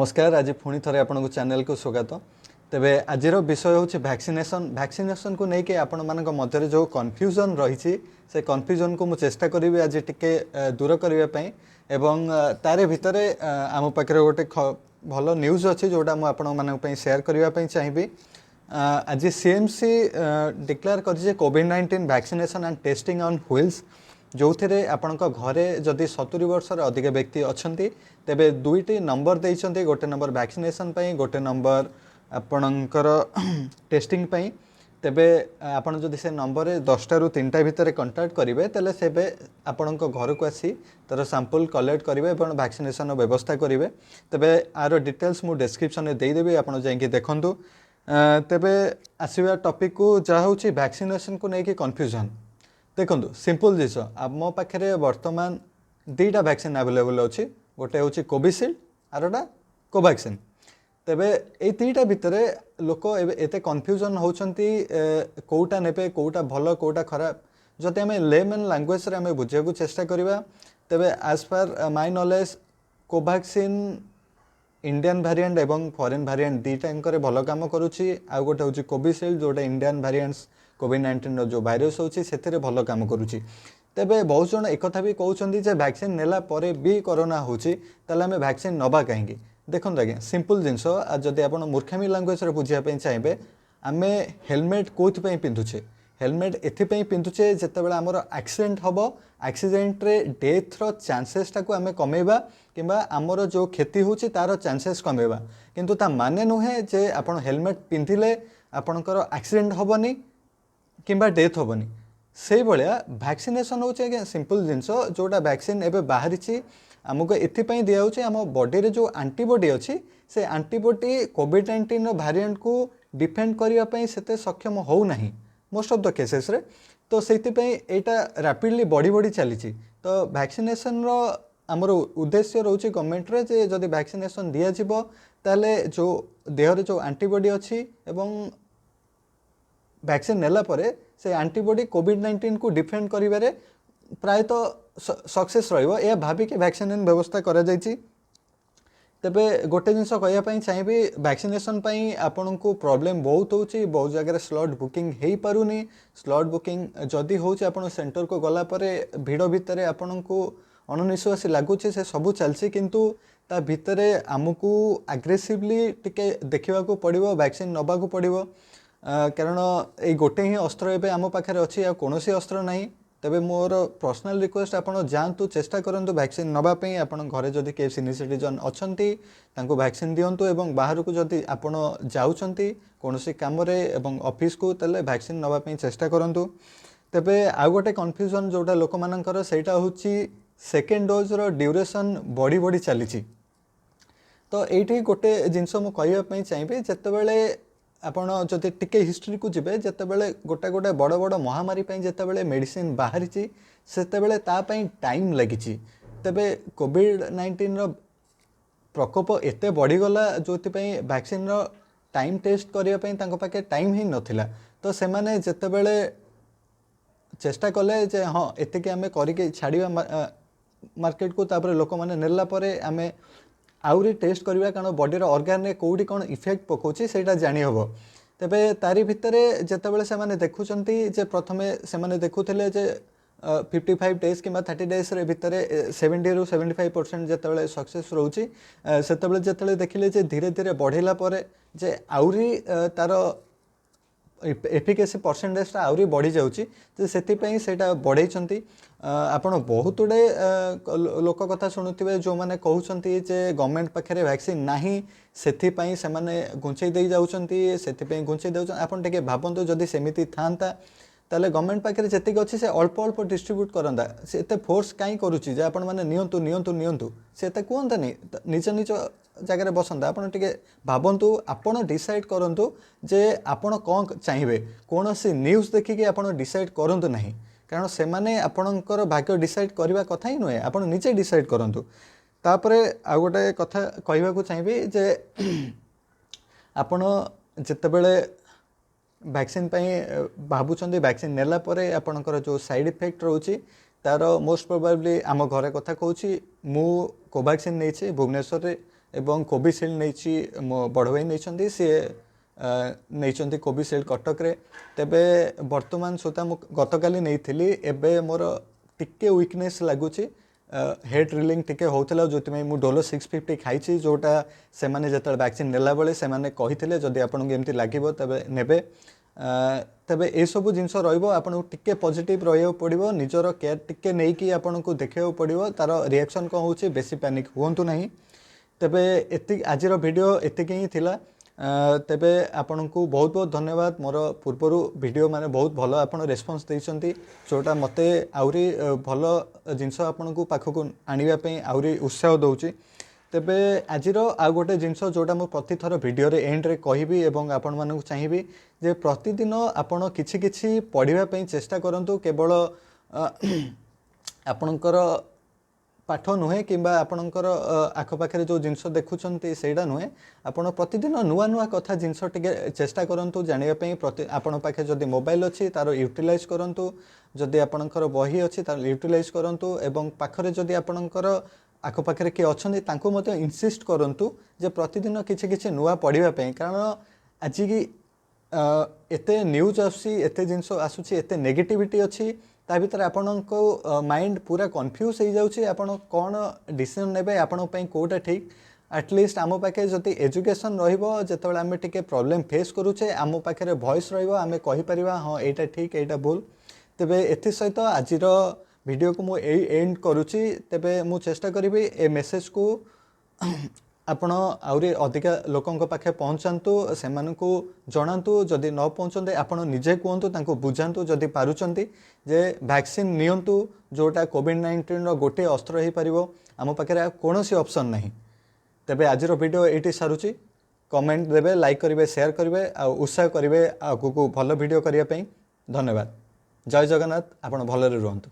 नमस्कार। आज पुणी थे आपन चैनल को स्वागत। तेबे आजिर विषय हूँ वैक्सीनेशन। वैक्सीनेशन को लेकिन आपण मान मध्य जो कन्फ्यूजन रही से कन्फ्यूजन को मुझे चेष्टा करी आज टिके दूर करने एवं तारे भितर आम पाखे गोटे भल न्यूज अच्छी जोटा मुझे सेयार करने चाहिए। आज सीएमसी डिक्लेयर कर कोविड-19 vaccination and testing on wheels जो थे आपण घरे जदि 70 वर्ष अधिक व्यक्ति अच्छा तेबे दुईटी नंबर देइछन्ते, गोटे नंबर वैक्सीनेशन पई, गोटे नंबर आपणकर टेस्टिंग पई। तेबे आपण जदि से नंबर 10 रु 3 भितर कांटेक्ट करेंगे तेले सेबे आपण घर को आसी तार सैंपल कलेक्ट करेंगे और वैक्सीनेशन व्यवस्था करेंगे। तेबे आर डिटेल्स मु डिस्क्रिप्शन में देदेवी, आपण जाइए देखंतु। तेबे आसीबा टॉपिक को जहाँ हूँ वैक्सीनेशन को लेकिन कन्फ्यूजन। देखो सिंपल जिस आम पाखे बर्तमान दुईटा वैक्सीन अवेलेबल अच्छी, गोटे हूँ कोविशील्ड आरटा कोवैक्सीन। तेबे ये दुईटा भितर लोक एते कन्फ्यूजन होती कौटा नेबे, कौटा भल कौटा खराब। जदि आम लेमन लैंग्वेज रे आम बुझा चेष्टा करवा तेबे as per my knowledge Covaxin Indian variant एवं फॉरेन वेरिएंट दुईटा भल काम करुच्ची। आउ गोटे हूँ कोविशील्ड जोटा इंडियन वेरिएंट्स कोविड-19 जो भाइरस होची सेथिरे भल काम करुच्ची। तेबे बहुत जन एक भी कहते जे वैक्सीन नेला परे भी कोरोना होची ताले आमे वैक्सीन नबा कहीं। देखो आज्ञा सिंपल जिनस जदि आप मूर्खामी लैंग्वेज बुझापी चाहिए आमे हेलमेट कौन पिंधुचे, हेलमेट एथपाई पिंधुचे जितेबाला आमर एक्सीडेंट हम, एक्सीडेंट रे डेथ्र चांसेस टाको आमे कमेबा किंबा आमर जो क्षति होची तार चांसेस कमेबा। किंतु ता माने नुहे जे आपण हेलमेट पिंधिले आपणकर एक्सीडेंट हेबनी किंबा डेथ हेबनी। से भाया वैक्सीनेशन हूँ आज्ञा सिंपल जिनस जोटा वैक्सीन एवं बाहरी आमको एथपाई दिया आम बॉडी रे जो एंटीबॉडी अच्छी से एंटीबॉडी कोविड-19 वेरिएंट को डिफेंड करने से सक्षम होना मोस्ट ऑफ द केसेस रे। तो से यहाँ रैपिडली बढ़ी बढ़ी चली। तो वैक्सीनेशन आमर उद्देश्य रोचे गवर्नमेंट रे जे जदि वैक्सीनेशन दिज्व ताले जो देहरे जो एंटीबॉडी अच्छी एवं वैक्सीन नेला परे से एंटीबॉडी कोविड-19 को डिफेंड करिबारे प्रायतः सक्सेस रहिबो ए भाबिक वैक्सीन व्यवस्था करा जायछि। तेबे गोटे जिनस कहवाई चाहिए वैक्सीनेशन पई आपन को प्रॉब्लम बहुत होची, बहुत जगह स्लॉट बुकिंग हो पारुनी। स्लॉट बुकिंग जदि होची आपन सेंटर को गला परे भीड़ भितर आपन को अणनिश्वासी लगुच से सबू चलसी, किंतु ता भितरे आमको एग्रेसिवली टिके देखा पड़ो, वैक्सीन नबा को पड़ो। कारण ये गोटे ही अस्त्र एवं आम पाखे अच्छी आ कौन अस्त्र ना। तेबे मोर पर्सनल रिक्वेस्ट आपड़ जातु चेष्टा करूँ वैक्सीन नापी। आप घरे जदि के सीनियर सिटीजन अच्छा वैक्सीन दिंतु एवं बाहर को जदि आपड़ जाऊँगी कौन कम ऑफिस को तेल वैक्सीन नापी चेष्टा करूँ। तेबे आउ गोटे कन्फ्यूजन जोटा लोक मानकर सेटा हूँ सेकेंड डोज रो ड्यूरेशन बढ़ी बढ़ी चली। तो ये गोटे जिनस मुझे चाहिए जितेबाला आपण जदि टिके हिस्ट्री को जिबे जितेबाला गोटे गोटे बड़ बड़ महामारी जितेबाला मेडिसिन बाहरी सेतेबाला तापाई टाइम लगी। तेबे कोविड-19 रो प्रकोप एते बढ़ीगला जो वैक्सीन रो टाइम टेस्ट करने पाखे टाइम ही नथिला। तो से माने जितेबाला चेष्टा कले जे हाँ एतिके आमे करके छाड़िबा मार्केट को तापर लोक माने नेला परे आमे आउरी टेस्ट करवा कारण बॉडीर ऑर्गन रे कोडी कौन इफेक्ट पकाउछि सेटा जानि हबो। तेबे तारी भितरे जेतेबेले से माने देखुचंती जे प्रथमे से माने देखुथिले जे 55 डेज कि 30 डेज रे भितरे 70 रु 75% जेतेबेले सक्सेस रहउछि सेतेबेले जेतेबेले देखिले जे धीरे धीरे बढ़ेला परे जे आउरी तार एफिकेसी परसेंटेज आउरी बढ़ी जाउछि। तो सेतिपई सेटा बढ़ाइछंती। आपण बहुत गुड़े लोक कथा शुणुवे जो मैंने कहते जे गवर्नमेंट पाखे वैक्सीन नाही सेथिपई से माने घुंचई दे जाउछंती सेथिपई घुंचई देउछन। आपण टिके भाबंतु जदि सेमिति थांता ताले गवर्नमेंट पाखे जेतिक अच्छी से अल्प अल्प डिस्ट्रीब्यूट करंदा से एते फोर्स काई करूची जे आपण माने नियंतु नियंतु नियंतु से एते कहंतानी निज निज जगह बसंदा। आपण टिके भाबंतु आपण डिसाइड करंतु जे आपण कोन चाहिए, कौन सी न्यूज देखिके आपण डिसाइड करंतु नाही कारण से माने आपणकर भाग्य डिसाइड करने कथा ही नुहे, आप निजे डिसाइड करूँ। तापरे आ गोटे कथा कहवाक चाहिए जे आपण जितेबले वैक्सीन भावुं वैक्सीन नेला परे आपणकर जो साइड इफेक्ट रोचे तार मोस्ट प्रोबेबली आम घरे कथा कहूँ मु कोवैक्सीन नहीं भुवनेश्वर एवं कोविशील्ड नहीं मो बड़ भाई नहीं सी नहीं कोविशील्ड कटक रे तेबे वर्तमान सुधा मु गतकाली नहीं एबे मोर टिके वीकनेस लगुच हेड रिलिंग टिके होता जो मु डोलो 650 खाई जोटा से माने जतल वैक्सीन नेला बेले से माने कहिथिले जदि आपन को एमती लागिवो तबे नेबे तेबे ए सब जिनस रहिबो आपन टिके पॉजिटिव रहियो पड़िबो निजर केयर टिके नै कि आपन को देखियो पड़िबो तार रिएक्शन को होची बेसी पैनिक हुंतु नहीं तेबे एति आजिर वीडियो एतिके ही थिला तेबे आपन को बहुत बहुत धन्यवाद मोर पूर्वर वीडियो माने बहुत भलो आपन रेस्पॉन्स देइछंती जोटा मते आउरी भलो जिनस आपन को पाखको आनिबा पे आउरी उत्साह दउची तेबे आजिर आ गोटे जिनस जोटा मु प्रति थर वीडियो रे एंड रे कहिबी एवं आपण मानक चाहिबी जे प्रतिदिन आपण किछि किछि पढिबा पे चेष्टा करंतु केवल आपणकर पाठ नुहे किंबा आपणकर आखपाखे जो जिनस देखुंटे सेटा नुहे आपण प्रतिदिन नुआ नुआ कथा जिनस टिके चेष्टा करंतु जानिबा पे प्रति आपण पाखे जदि मोबाइल अछि तार यूटिलाइज करंतु जदि आपणकर बही अछि तार यूटिलाइज करंतु एवं पाखरे जदि आपणकर आखपाखे किए अच्छे तांको मते इनसिस्ट करंतु जे प्रतिदिन किछि किछि नुआ पढ़िबा पे कारण आज की एते न्यूज आसी एते जिनस आसुची एते नेगेटिविटी अछि ता भीतर आपनको माइंड पूरा कन्फ्यूज हो जाउची आपण कोन डिसीजन नेबे आपण पे कोटा ठीक एटलिस्ट आम पाखे जदि एजुकेशन रहिबो जेतबेले आमे टिके प्रॉब्लम फेस करूचे आम पाखे वॉइस रहिबो आमे कहि परिबा हां एटा ठीक एटा भूल तेबे एथि सहित आजिर वीडियो को मु एंड करुची तेबे मु चेष्टा करिबी ए मेसेज को आपण आउरी अधिका लोकंक पाखे पहुंचांतु सेमानकु जणांतु जदि न पहुंचंदे आपण निजे कहंतु तांको बुझांतु जदि पारुचंती जे वैक्सीन नियंतु जोटा कोविड-19 रो गोटे अस्त्र ही परिबो आम पाखे कोनोसी ऑप्शन नहीं तेबे आजिर वीडियो एटी सारुची कमेंट देबे लाइक करिवे शेयर करिवे आ उत्साह करिवे आगु को भलो वीडियो करिया पई धन्यवाद जय जगन्नाथ आपण भलरे रहंतु।